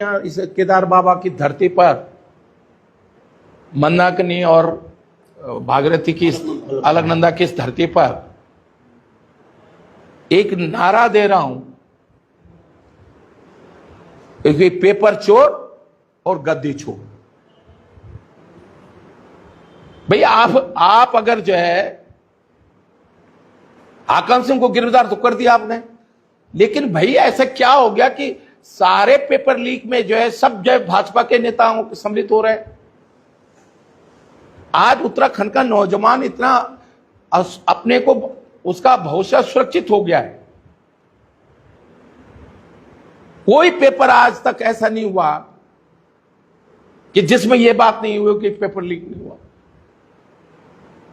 यहाँ इस केदार बाबा की धरती पर मंदाकिनी और भागीरथी की अलकनंदा की इस धरती पर एक नारा दे रहा हूं कि पेपर चोर और गद्दी चोर। भाई आप अगर जो है आकाम सिंह को गिरफ्तार तो कर दिया आपने, लेकिन भाई ऐसा क्या हो गया कि सारे पेपर लीक में जो है सब जो है भाजपा के नेताओं सम्मिलित हो रहे हैं। आज उत्तराखंड का नौजवान इतना अपने को उसका भविष्य सुरक्षित हो गया है। कोई पेपर आज तक ऐसा नहीं हुआ कि जिसमें यह बात नहीं हुई कि पेपर लीक नहीं हुआ।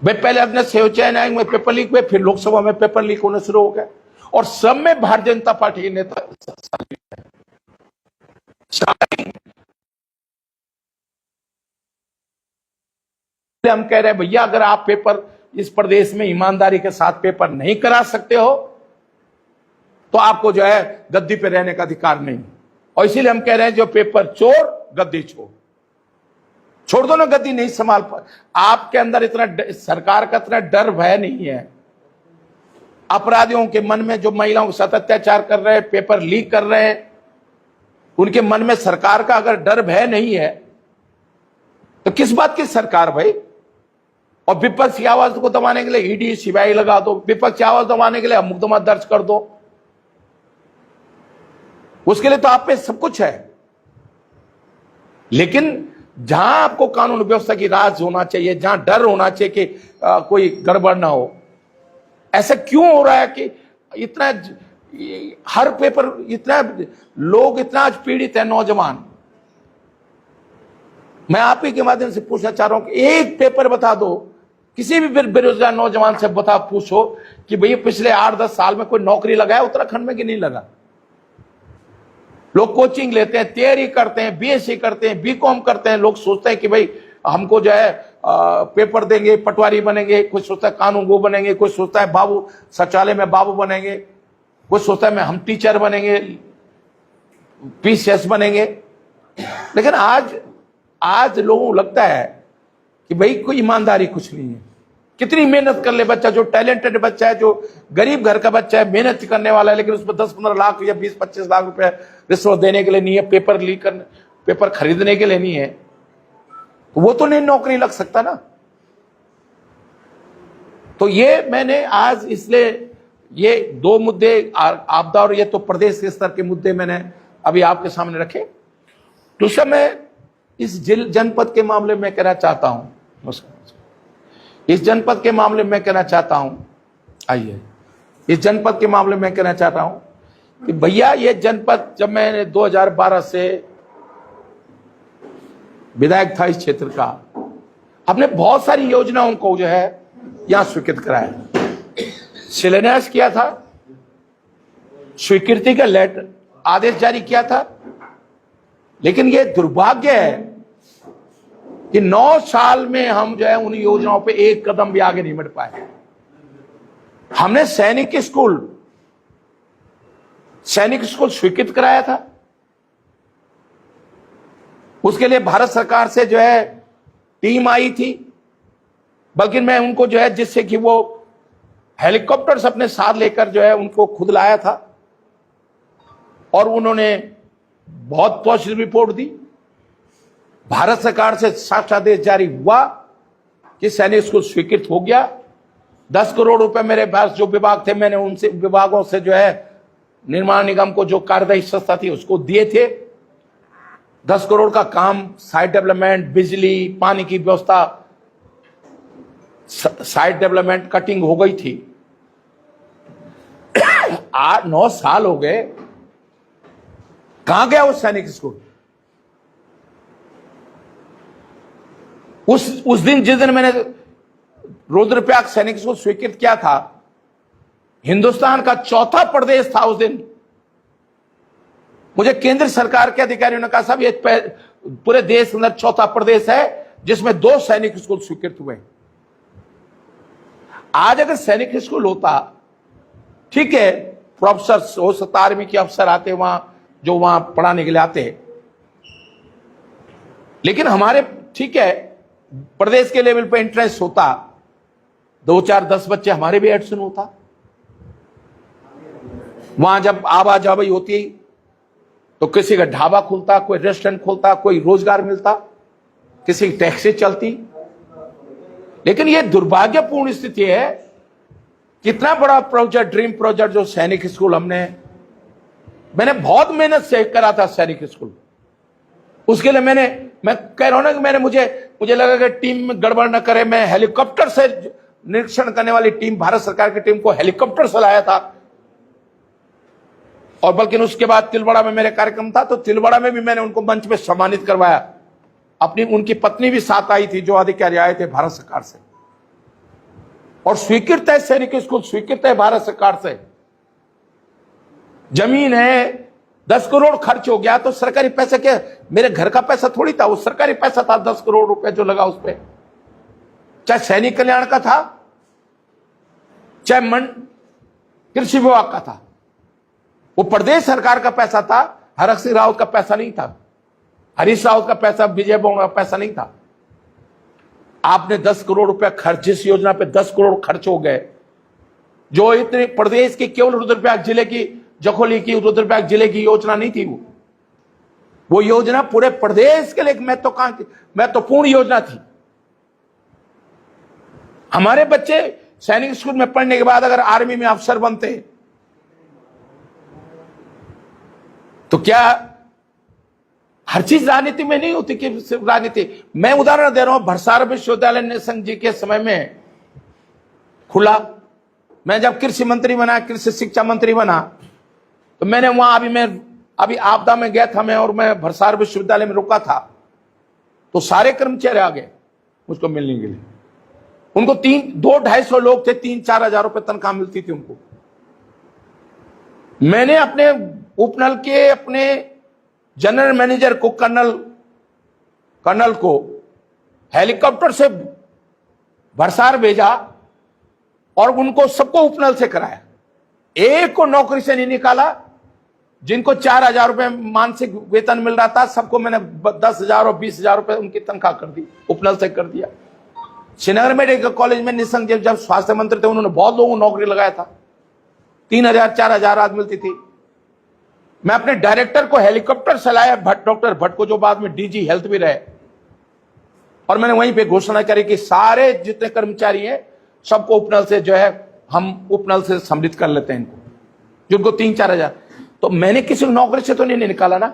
भाई पहले अपने चयन आयोग में पेपर लीक हुए, फिर लोकसभा में पेपर लीक होने शुरू हो गए और सब में भारतीय जनता पार्टी के नेता हम कह रहे हैं भैया अगर आप पेपर इस प्रदेश में ईमानदारी के साथ पेपर नहीं करा सकते हो तो आपको जो है गद्दी पे रहने का अधिकार नहीं। और इसीलिए हम कह रहे हैं जो पेपर चोर गद्दी चोर, छोड़ दो ना, गद्दी नहीं संभाल पा। आपके अंदर इतना सरकार का इतना डर भय नहीं है। अपराधियों के मन में जो महिलाओं के साथ अत्याचार कर रहे हैं, पेपर लीक कर रहे हैं, उनके मन में सरकार का अगर डर भय नहीं है तो किस बात की सरकार भाई। और विपक्ष की आवाज को दबाने के लिए ईडी सीबीआई लगा दो, विपक्ष की आवाज दबाने के लिए मुकदमा दर्ज कर दो, उसके लिए तो आप पे सब कुछ है। लेकिन जहां आपको कानून व्यवस्था की राज होना चाहिए, जहां डर होना चाहिए कि कोई गड़बड़ ना हो, ऐसा क्यों हो रहा है कि इतना हर पेपर इतना लोग इतना आज पीड़ित है नौजवान। मैं आप ही के माध्यम से पूछना चाह रहा हूं कि एक पेपर बता दो, किसी भी बेरोजगार नौजवान से पूछो कि भैया पिछले 8-10 साल में कोई नौकरी लगा है उत्तराखंड में कि नहीं लगा। लोग कोचिंग लेते हैं, तैयारी करते हैं, बीएससी करते हैं, बीकॉम करते हैं, लोग सोचते हैं कि भाई हमको जो है पेपर देंगे पटवारी बनेंगे, कोई सोचता है कानून गो बनेंगे, कोई सोचता है बाबू शौचालय में बाबू बनेंगे, कोई सोचता है हम टीचर बनेंगे, पीसीएस बनेंगे। लेकिन आज लोगों को लगता है कि भाई कोई ईमानदारी कुछ नहीं है। कितनी मेहनत कर ले बच्चा, जो टैलेंटेड बच्चा है, जो गरीब घर का बच्चा है, मेहनत करने वाला है, लेकिन उसमें 10-15 लाख या 20-25 लाख रुपए रिश्वत देने के लिए नहीं है, पेपर लीक करने, पेपर खरीदने के लिए नहीं है, तो वो तो नहीं नौकरी लग सकता ना। तो ये मैंने आज इसलिए ये दो मुद्दे आपदा और ये तो प्रदेश के स्तर के मुद्दे मैंने अभी आपके सामने रखे। दूसरा मैं इस जनपद के मामले में कहना चाहता हूं, इस जनपद के मामले में कहना चाहता हूं, आइए इस जनपद के मामले में कहना चाहता हूं कि भैया ये जनपद जब मैंने 2012 से विधायक था इस क्षेत्र का, हमने बहुत सारी योजनाओं को जो है यहां स्वीकृत कराया, शिलान्यास किया था, स्वीकृति का लेटर आदेश जारी किया था। लेकिन ये दुर्भाग्य है कि 9 साल में हम जो है उन योजनाओं पे एक कदम भी आगे नहीं बढ़ पाए। हमने सैनिक स्कूल स्वीकृत कराया था, उसके लिए भारत सरकार से जो है टीम आई थी, बल्कि मैं उनको जो है जिससे कि वो हेलीकॉप्टर्स अपने साथ लेकर जो है उनको खुद लाया था और उन्होंने बहुत पॉजिटिव रिपोर्ट दी। भारत सरकार से साफ आदेश जारी हुआ कि सैनिक स्कूल स्वीकृत हो गया। 10 करोड़ रुपए मेरे पास जो विभाग थे, मैंने उनसे विभागों से जो है निर्माण निगम को जो कार्यदायी संस्था थी उसको दिए थे। 10 करोड़ का काम, साइट डेवलपमेंट, बिजली, पानी की व्यवस्था, साइट डेवलपमेंट, कटिंग हो गई थी। 8-9 साल हो गए, कहां गया वो सैनिक स्कूल? उस दिन जिस दिन मैंने रुद्रप्रयाग सैनिक स्कूल स्वीकृत किया था, हिंदुस्तान का चौथा प्रदेश था उस दिन। मुझे केंद्र सरकार के अधिकारियों ने कहा साहब ये पूरे देश के अंदर चौथा प्रदेश है जिसमें 2 सैनिक स्कूल स्वीकृत हुए। आज अगर सैनिक स्कूल होता, ठीक है, प्रोफेसर हो सकता, आर्मी के अफसर आते वहां, जो वहां पढ़ाने के लिए आते, लेकिन हमारे ठीक है, प्रदेश के लेवल पे इंटरेस्ट होता, 2 4 10 बच्चे हमारे भी एडमिशन होता। वहां जब आवाजाही होती तो किसी का ढाबा खुलता, कोई रेस्टोरेंट खुलता, कोई रोजगार मिलता, किसी की टैक्सी चलती। लेकिन यह दुर्भाग्यपूर्ण स्थिति है, कितना बड़ा प्रोजेक्ट, ड्रीम प्रोजेक्ट जो सैनिक स्कूल मैंने बहुत मेहनत से करा था सैनिक स्कूल। उसके लिए मैं कह रहा हूं ना कि मुझे लगा कि टीम में गड़बड़ न करे। मैं हेलीकॉप्टर से निरीक्षण करने वाली टीम, भारत सरकार की टीम को हेलीकॉप्टर से लाया था। और बल्कि उसके बाद तिलवाड़ा में मेरे कार्यक्रम था, तो तिलवाड़ा में भी मैंने उनको मंच पे सम्मानित करवाया। उनकी पत्नी भी साथ आई थी, जो अधिकारी आए थे भारत सरकार से। और स्वीकृत है सैनिक स्कूल, स्वीकृत है भारत सरकार से। जमीन है, 10 करोड़ खर्च हो गया, तो सरकारी पैसा क्या, मेरे घर का पैसा थोड़ी था, वो सरकारी पैसा था। 10 करोड़ रुपए जो लगा उस पर, चाहे सैनिक कल्याण का था, चाहे कृषि विभाग का था, वो प्रदेश सरकार का पैसा था। हरक सिंह रावत का पैसा नहीं था, हरीश रावत का पैसा, विजय बोंग का पैसा नहीं था। आपने 10 करोड़ रुपए खर्च, जिस योजना पे 10 करोड़ खर्च हो गए, जो इतने प्रदेश की, केवल रुद्रप्रयाग जिले की, जखोली की, रुद्रप्रयाग जिले की योजना नहीं थी। वो योजना पूरे प्रदेश के लिए एक महत्वपूर्ण योजना थी। हमारे बच्चे सैनिक स्कूल में पढ़ने के बाद अगर आर्मी में अफसर बनते, तो क्या हर चीज राजनीति में नहीं होती कि सिर्फ राजनीति। मैं उदाहरण दे रहा हूं, भरसार विश्वविद्यालय निशंक जी के समय में खुला। मैं जब कृषि मंत्री बना, कृषि शिक्षा मंत्री बना, तो मैंने वहां अभी आपदा में गया था मैं, और मैं भरसार विश्वविद्यालय में रुका था। तो सारे कर्मचारी आ गए मुझको मिलने के लिए। उनको 200-250 लोग थे, 3-4 हजार रुपए तनख्वाह मिलती थी उनको। मैंने अपने उपनल के अपने जनरल मैनेजर को, कर्नल को हेलीकॉप्टर से भरसार भेजा और उनको सबको उपनल से कराया। एक को नौकरी से नहीं निकाला। जिनको 4,000 रुपए मानसिक वेतन मिल रहा था, सबको मैंने 10,000 और 20,000 रुपए उनकी तनख्वाह कर दी, उपनल से कर दिया। श्रीनगर मेडिकल कॉलेज में निशंक जब स्वास्थ्य मंत्री थे, उन्होंने बहुत लोगों को नौकरी लगाया था। 3,000-4,000 आज मिलती थी। मैं अपने डायरेक्टर को हेलीकॉप्टर से लाया, डॉक्टर भट्ट को, जो बाद में डीजी हेल्थ भी रहे। और मैंने वहीं पे घोषणा करी कि सारे जितने कर्मचारी हैं, सबको उपनल से जो है, हम उपनल से सम्मिलित कर लेते हैं इनको, जिनको 3-4 हजार। तो मैंने किसी को नौकरी से तो नहीं निकाला ना,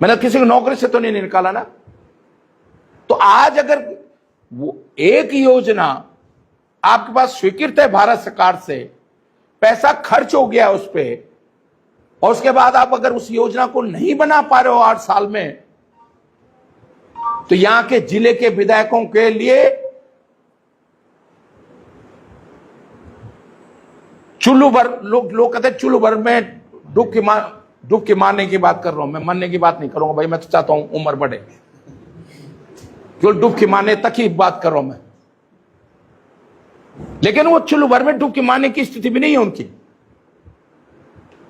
मैंने किसी को नौकरी से तो नहीं निकाला ना। तो आज अगर वो एक योजना आपके पास स्वीकृत है भारत सरकार से, पैसा खर्च हो गया उस पर, और उसके बाद आप अगर उस योजना को नहीं बना पा रहे हो 8 साल में, तो यहां के जिले के विधायकों के लिए चुल्लू भर, लोग कहते हैं चुल्लू भर में डुब के मारने की बात कर रहा हूं मैं, मरने की बात नहीं करूंगा भाई। मैं तो चाहता हूं उम्र बढ़े, केवल डुबकी मारने तक ही बात कर रहा हूं मैं। लेकिन वो चुल्लू भर में डुबकी मारने की स्थिति भी नहीं है उनकी,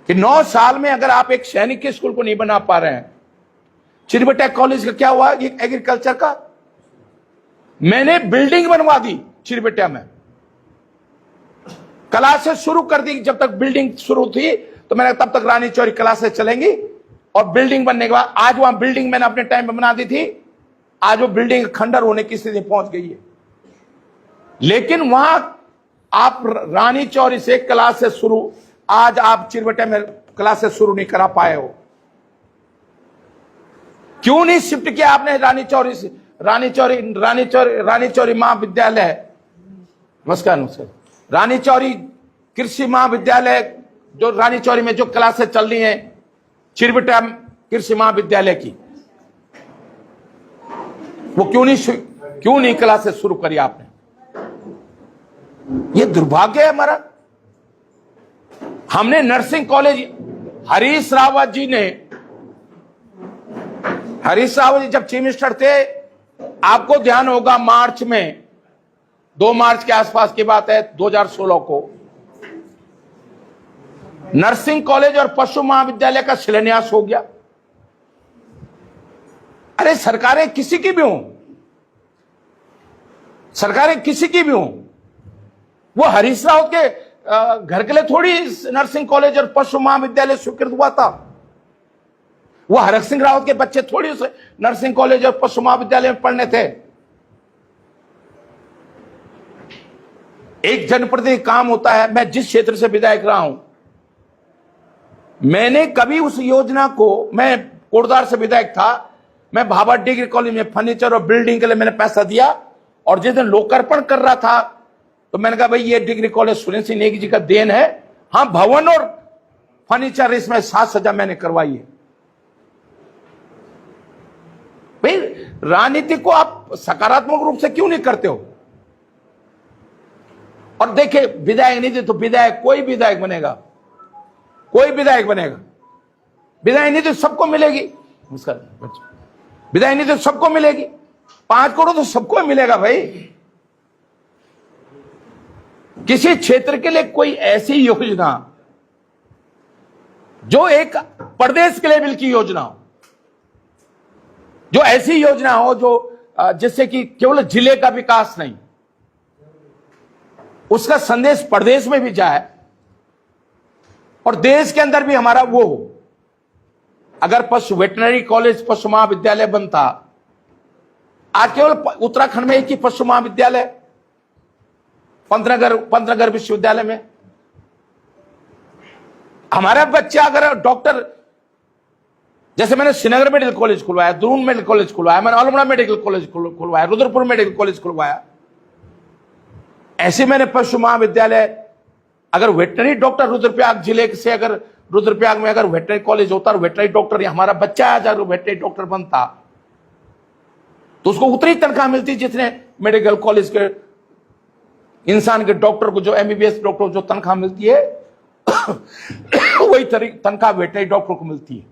कि 9 साल में अगर आप एक सैनिक के स्कूल को नहीं बना पा रहे हैं। चिरबटा कॉलेज का क्या हुआ, ये एग्रीकल्चर का, मैंने बिल्डिंग बनवा दी चिरबटा में, क्लासेस शुरू कर दी। जब तक बिल्डिंग शुरू थी तो मैंने तब तक रानी चौरी क्लासेस चलेंगी, और बिल्डिंग बनने के बाद आज वहां बिल्डिंग मैंने अपने टाइम में बना दी थी, आज वो बिल्डिंग खंडर होने की स्थिति पहुंच गई है। लेकिन वहां आप रानी चौरी से क्लासेस शुरू, आज आप चिरबटे में क्लासेस शुरू नहीं करा पाए हो। क्यों नहीं शिफ्ट किया आपने रानी चौरी से? रानी चौरी महाविद्यालय, नमस्कार, रानी चौरी कृषि महाविद्यालय, जो रानी चौरी में जो क्लासेस चल रही हैं चिरबटा कृषि महाविद्यालय की, वो क्यों नहीं क्लासेस शुरू करी आपने? ये दुर्भाग्य है हमारा। हमने नर्सिंग कॉलेज, हरीश रावत जी जब चीफ मिनिस्टर थे, आपको ध्यान होगा, मार्च में 2 मार्च के आसपास की बात है 2016 को, नर्सिंग कॉलेज और पशु महाविद्यालय का शिलान्यास हो गया। अरे सरकारें किसी की भी हों, सरकारें किसी की भी हों, वो हरीश रावत के घर के लिए थोड़ी नर्सिंग कॉलेज और पशु महाविद्यालय स्वीकृत हुआ था। वो हरक सिंह रावत के बच्चे थोड़ी उस नर्सिंग कॉलेज और पशु महाविद्यालय में पढ़ने थे। एक जनप्रतिनिधि काम होता है। मैं जिस क्षेत्र से विधायक रहा हूं, मैंने कभी उस योजना को, मैं कोटद्वार से विधायक था, मैं भाभा डिग्री कॉलेज में फर्नीचर और बिल्डिंग के लिए मैंने पैसा दिया, और जिस दिन लोकार्पण कर रहा था तो मैंने कहा भाई ये डिग्री कॉलेज सुरेंद्र सिंह नेगी जी का देन है। हां, भवन और फर्नीचर इसमें साज सज्जा मैंने करवाई है। भाई राजनीति को आप सकारात्मक रूप से क्यों नहीं करते हो? और देखिए, विधायक निधि तो विधायक, कोई विधायक बनेगा, कोई विधायक बनेगा, विधायक निधि सबको मिलेगी। विधायक निधि सबको मिलेगी, 5 करोड़ तो सबको मिलेगा भाई। किसी क्षेत्र के लिए कोई ऐसी योजना जो एक प्रदेश के लेवल की योजना हो, जो ऐसी योजना हो जो जिससे कि केवल जिले का विकास नहीं, उसका संदेश प्रदेश में भी जाए और देश के अंदर भी हमारा वो हो। अगर पशु वेटनरी कॉलेज, पशु महाविद्यालय बनता, आज केवल उत्तराखंड में एक ही पशु महाविद्यालय, पंतनगर विश्वविद्यालय में। हमारा बच्चा अगर डॉक्टर, जैसे मैंने श्रीनगर मेडिकल कॉलेज खुलवाया, दून मेडिकल कॉलेज खुलवाया, मैंने अल्मोड़ा मेडिकल कॉलेज खुलवाया, रुद्रपुर मेडिकल कॉलेज खुलवाया, ऐसे मैंने पशु महाविद्यालय। अगर वेटनरी डॉक्टर रुद्रप्रयाग जिले से, अगर रुद्रप्रयाग में अगर वेटनरी कॉलेज होता और वेटनरी डॉक्टर हमारा बच्चा आज अगर वेटनरी डॉक्टर बनता तो उसको उतनी तनख्वाह मिलती जितने मेडिकल कॉलेज के इंसान के डॉक्टर को, जो एमबीबीएस डॉक्टर जो तनख्वाह मिलती है वही तनख्वाह वेटनरी डॉक्टर को मिलती है।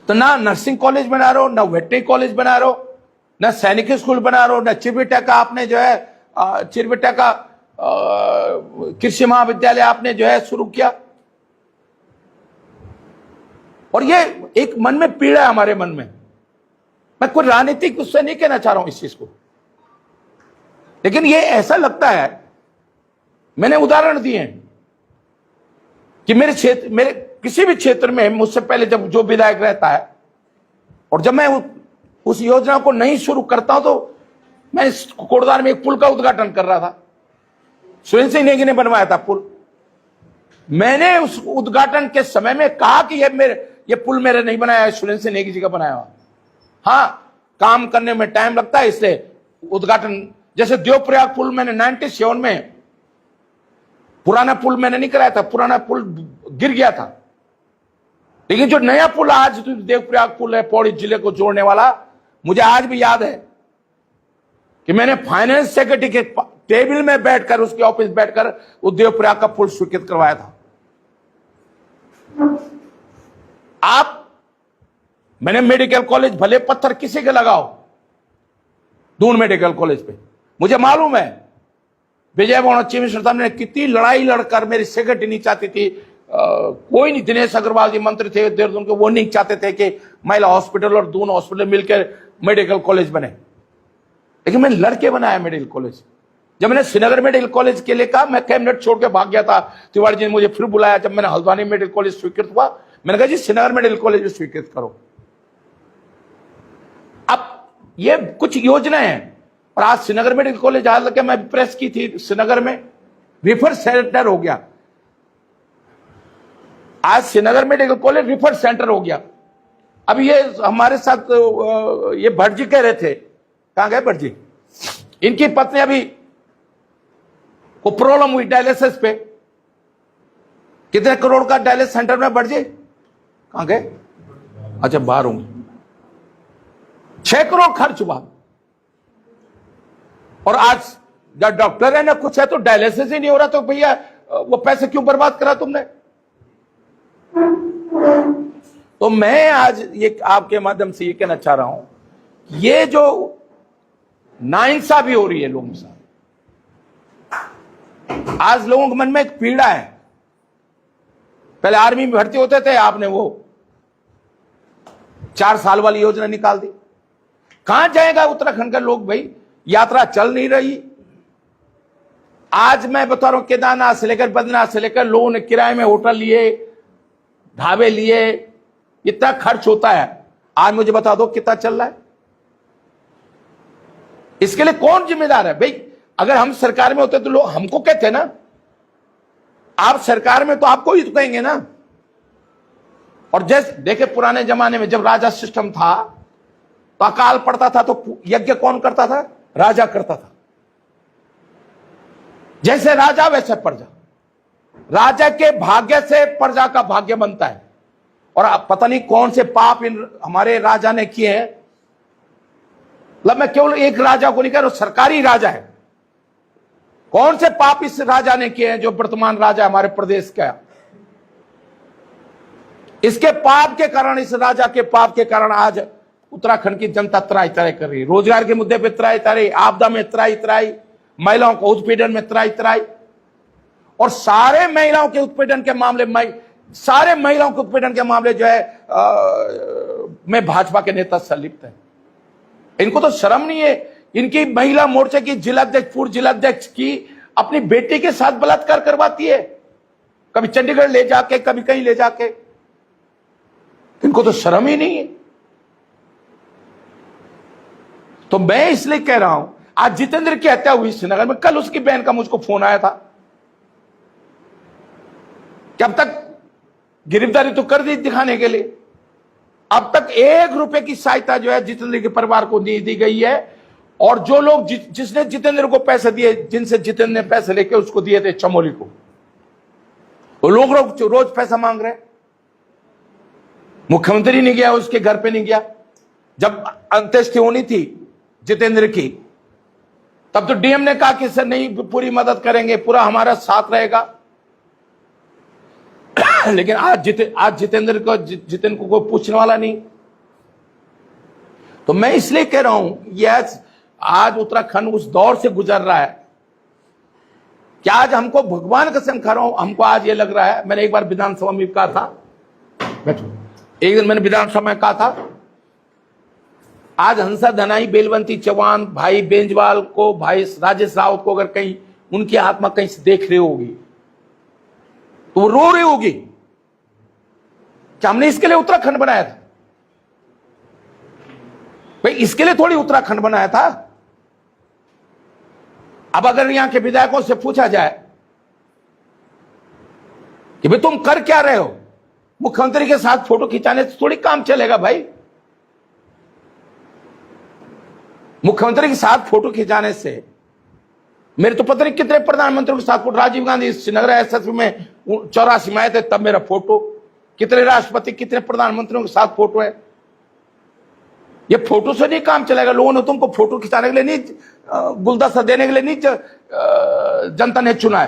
तो ना नर्सिंग कॉलेज बना रहे हो, ना वेटनरी कॉलेज बना रहे हो, ना सैनिक स्कूल बना रहे हो, ना चिरबेटा का आपने जो है चिरबेटा का कृषि महाविद्यालय आपने जो है शुरू किया। और ये एक मन में पीड़ा है हमारे मन में। मैं कोई राजनीतिक उससे नहीं कहना चाह रहा हूं इस चीज को, लेकिन ये ऐसा लगता है, मैंने उदाहरण दिए हैं कि मेरे क्षेत्र, मेरे किसी भी क्षेत्र में मुझसे पहले जब जो विधायक रहता है और जब मैं उस योजना को नहीं शुरू करता हूं, तो मैं कोटद्वार में एक पुल का उद्घाटन कर रहा था, सुरेंद्र सिंह नेगी ने बनवाया था पुल। मैंने उस उद्घाटन के समय में कहा कि ये पुल मेरे नहीं बनाया है, सुरेंद्र सिंह नेगी जी का बनाया हुआ। हाँ, काम करने में टाइम लगता है, इसलिए उद्घाटन, जैसे देवप्रयाग पुल मैंने 97 में, पुराना पुल मैंने नहीं कराया था, पुराना पुल गिर गया था, लेकिन जो नया पुल आज देवप्रयाग पुल है पौड़ी जिले को जोड़ने वाला, मुझे आज भी याद है कि मैंने फाइनेंस सेक्रेटरी के टेबल में बैठकर, उसके ऑफिस बैठकर वो देवप्रयाग का पुल स्वीकृत करवाया था। मैंने मेडिकल कॉलेज, भले पत्थर किसी के लगाओ, दून मेडिकल कॉलेज पे, मुझे मालूम है विजय भवन चीफ मिनिस्टर साहब ने कितनी लड़ाई लड़कर, मेरी सेक्रेटरी नहीं चाहती थी, कोई नहीं, दिनेश अग्रवाल जी मंत्री थे देहरादून के, वो नहीं चाहते थे कि महिला हॉस्पिटल और दून हॉस्पिटल मिलकर मेडिकल कॉलेज बने, लेकिन मैंने लड़के बनाया मेडिकल कॉलेज। जब मैंने श्रीनगर मेडिकल कॉलेज के लिए कहा, मैं कैबिनेट छोड़ के भाग गया था, तिवारी जी ने मुझे फिर बुलाया जब मैंने हल्द्वानी मेडिकल कॉलेज स्वीकृत हुआ, मैंने कहा जी श्रीनगर मेडिकल कॉलेज भी स्वीकृत करो। अब ये कुछ योजनाएं हैं, और आज श्रीनगर मेडिकल कॉलेज, आज तक मैं प्रेस की थी, श्रीनगर में रिफर सेंटर हो गया। आज Srinagar medical college refer centre हो गया। अब ये हमारे साथ ये भट्ट जी कह रहे थे, कहां गए भट्ट जी, इनकी पत्नी अभी को प्रॉब्लम हुई डायलिसिस पे, कितने करोड़ का डायलिसिस सेंटर में भट्ट जी कहां गए, अच्छा बाहर होंगे, 6 करोड़ खर्च हुआ। और आज जब डॉक्टर है ना कुछ है तो डायलिसिस ही नहीं हो रहा, तो भैया वो पैसे क्यों बर्बाद करा तुमने। तो मैं आज ये आपके माध्यम से ये कहना चाह रहा हूं, ये जो नाइंसाफी हो रही है लोगों के साथ, आज लोगों के मन में एक पीड़ा है। पहले आर्मी में भर्ती होते थे, आपने वो 4 साल वाली योजना निकाल दी। कहां जाएगा उत्तराखंड का लोग भाई? यात्रा चल नहीं रही। आज मैं बता रहा हूं, केदारनाथ से लेकर बद्रीनाथ से लेकर लोगों ने किराए में होटल लिए, ढाबे लिए, इतना खर्च होता है। आज मुझे बता दो कितना चल रहा है? इसके लिए कौन जिम्मेदार है भाई? अगर हम सरकार में होते तो लोग हमको कहते ना, आप सरकार में तो आपको ही तो कहेंगे ना। और जैसे देखे पुराने जमाने में जब राजा सिस्टम था तो अकाल पड़ता था तो यज्ञ कौन करता था? राजा करता था। जैसे राजा वैसे प्रजा। राजा के भाग्य से प्रजा का भाग्य बनता है। और पता नहीं कौन से पाप इन हमारे राजा ने किए हैं। मतलब मैं केवल एक राजा को नहीं कह रहा, सरकारी राजा है। कौन से पाप इस राजा ने किए हैं जो वर्तमान राजा हमारे प्रदेश का? इसके पाप के कारण, इस राजा के पाप के कारण आज उत्तराखंड की जनता त्राही त्राही कर रही है। रोजगार के मुद्दे पे त्राही त्राही, आपदा में त्राही त्राही, महिलाओं को उत्पीड़न में त्राही त्राही। और सारे महिलाओं के उत्पीड़न के मामले जो है में भाजपा के नेता संलिप्त है। इनको तो शर्म नहीं है। इनकी महिला मोर्चे की जिलाध्यक्ष, पूर्व जिलाध्यक्ष की अपनी बेटी के साथ बलात्कार करवाती है, कभी चंडीगढ़ ले जाके, कभी कहीं ले जाके। इनको तो शर्म ही नहीं है। तो मैं इसलिए कह रहा हूं, आज जितेंद्र की हत्या हुई श्रीनगर में, कल उसकी बहन का मुझको फोन आया था कि अब तक गिरफ्तारी तो कर दी दिखाने के लिए, अब तक 1 रुपए की सहायता जो है जितेंद्र के परिवार को नहीं दी गई है। और जो लोग जिसने जितेंद्र को पैसे दिए, जिनसे जितेंद्र ने पैसे लेके उसको दिए थे चमोली को, वो लोग रोज पैसा मांग रहे। मुख्यमंत्री नहीं गया, उसके घर पे नहीं गया। जब अंत्येष्टि होनी थी जितेंद्र की, तब तो डीएम ने कहा कि सर नहीं, पूरी मदद करेंगे, पूरा हमारा साथ रहेगा। लेकिन आज जितेंद्र को पूछने वाला नहीं। तो मैं इसलिए कह रहा हूं, यह आज उत्तराखंड उस दौर से गुजर रहा है कि आज हमको, भगवान कसम खा रहा हूं, हमको आज ये लग रहा है। मैंने एक बार विधानसभा में कहा था, एक दिन मैंने विधानसभा में कहा था, आज हंसा धनाई, बेलवंती चौहान, भाई बेंजवाल को, भाई राजेश रावत को अगर कहीं उनकी आत्मा कहीं से देख रही होगी तो वो रो रही होगी कि हमने इसके लिए उत्तराखंड बनाया था। भाई इसके लिए थोड़ी उत्तराखंड बनाया था। अब अगर यहां के विधायकों से पूछा जाए कि भाई तुम कर क्या रहे हो, मुख्यमंत्री के साथ फोटो खिंचाने से थोड़ी काम चलेगा भाई। मुख्यमंत्री के साथ फोटो खिंचाने से, मेरे तो पता नहीं कितने प्रधानमंत्रियों के साथ फोटो, राजीव गांधी श्रीनगर एसएसपी में 84 में आए थे तब मेरा फोटो, कितने राष्ट्रपति, कितने प्रधानमंत्रियों के साथ फोटो है। ये फोटो से नहीं काम चलेगा। लोगों ने तुमको फोटो खिंचाने के लिए नहीं, गुलदस्ता देने के लिए नहीं जनता ने चुना है।